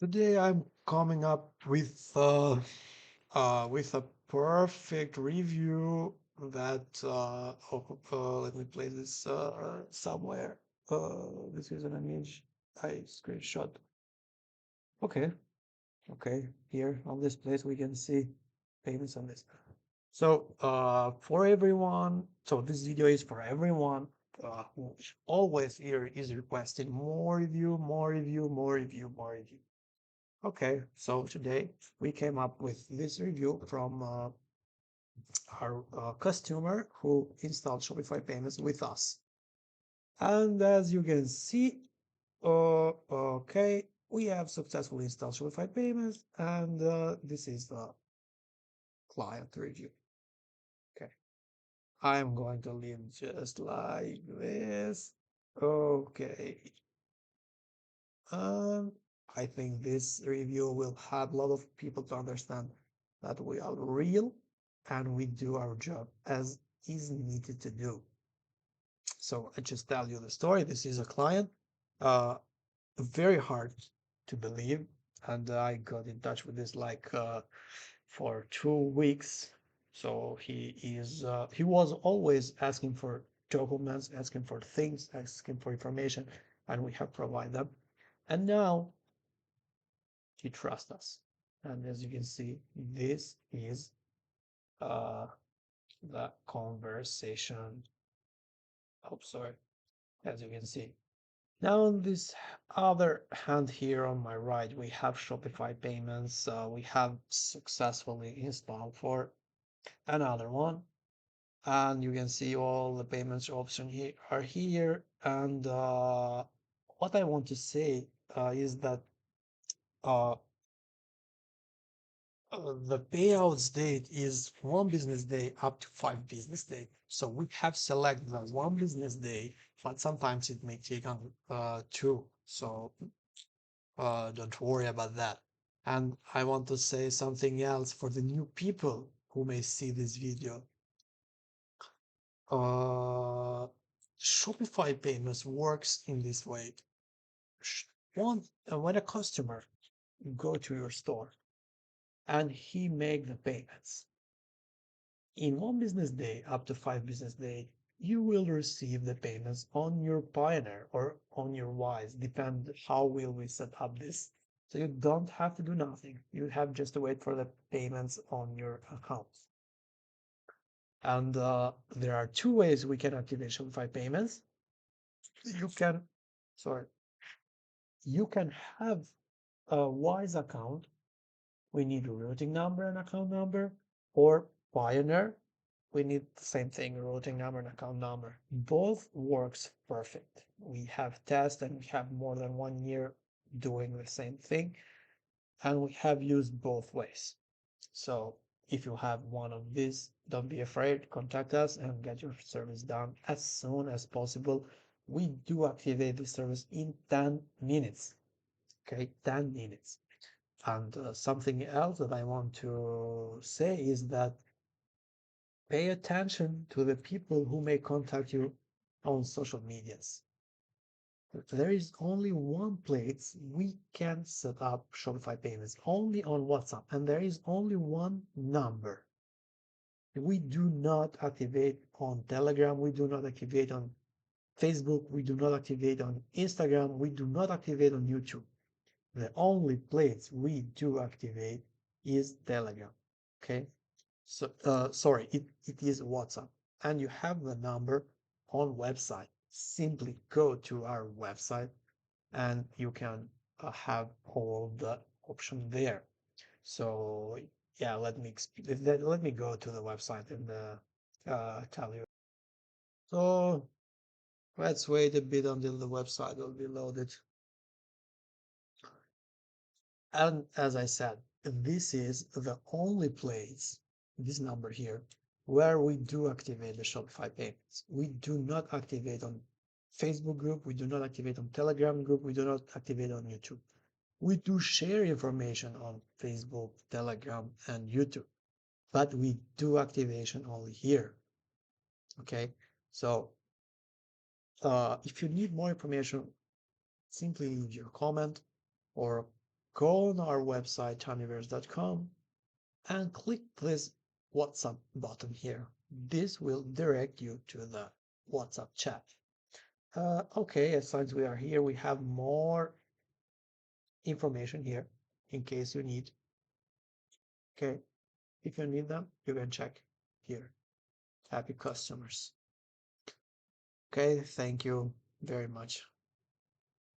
Today I'm coming up with a perfect review that let me play this somewhere. This is an image I screenshot. Okay, okay. Here on this place we can see payments on this. So for everyone, so this video is for everyone who always here is requesting more review, more review, more review, more review. Okay, so today we came up with this review from our customer who installed Shopify payments with us. And as you can see, okay, we have successfully installed Shopify payments, and this is the client review. Okay, I'm going to leave just like this. Okay, Um, I think this review will help a lot of people to understand that we are real and we do our job as is needed to do. So I just tell you the story. This is a client, uh, very hard to believe, and I got in touch with this like for 2 weeks. So he was always asking for documents, asking for things, asking for information, and we have provided them. And now he trusts us. And as you can see, this is uh, the conversation. Oh, sorry. As you can see. Now on this other hand here on my right, we have Shopify payments. We have successfully installed for another one. And you can see all the payments options here are here. And what I want to say is that uh, the payouts date is 1 business day up to 5 business days. So we have selected the 1 business day, but sometimes it may take on two. So don't worry about that. And I want to say something else for the new people who may see this video. Uh, Shopify payments works in this way. When a customer go to your store and he make the payments, in 1 business day up to 5 business days, you will receive the payments on your Payoneer or on your Wise, depend how will we set up this. So you don't have to do nothing. You have just to wait for the payments on your accounts. And there are two ways we can activate Shopify payments. You can, sorry, you can have a Wise account. We need a routing number and account number, or Payoneer. We need the same thing, routing number and account number. Both works perfect. We have tested and we have more than 1 year doing the same thing, and we have used both ways. So if you have one of these, don't be afraid, contact us and get your service done as soon as possible. We do activate the service in 10 minutes. Okay, 10 minutes. And something else that I want to say is that pay attention to the people who may contact you on social medias. There is only one place we can set up Shopify payments, only on WhatsApp, and there is only one number. We do not activate on Telegram, we do not activate on Facebook, we do not activate on Instagram, we do not activate on YouTube. The only place we do activate is Telegram. Okay. So sorry, it is WhatsApp. And you have the number on website. Simply go to our website and you can have all the options there. So yeah, let me go to the website and tell you. So let's wait a bit until the website will be loaded. And as I said, this is the only place, this number here, where we do activate the Shopify payments. We do not activate on Facebook group, we do not activate on Telegram group, we do not activate on YouTube. We do share information on Facebook, Telegram, and YouTube, but we do activation only here. Okay, so if you need more information, simply leave your comment or go on our website, taniverse.com, and click this WhatsApp button here. This will direct you to the WhatsApp chat. Okay, as since we are here, we have more information here in case you need. Okay, if you need them, you can check here. Happy customers. Okay, thank you very much.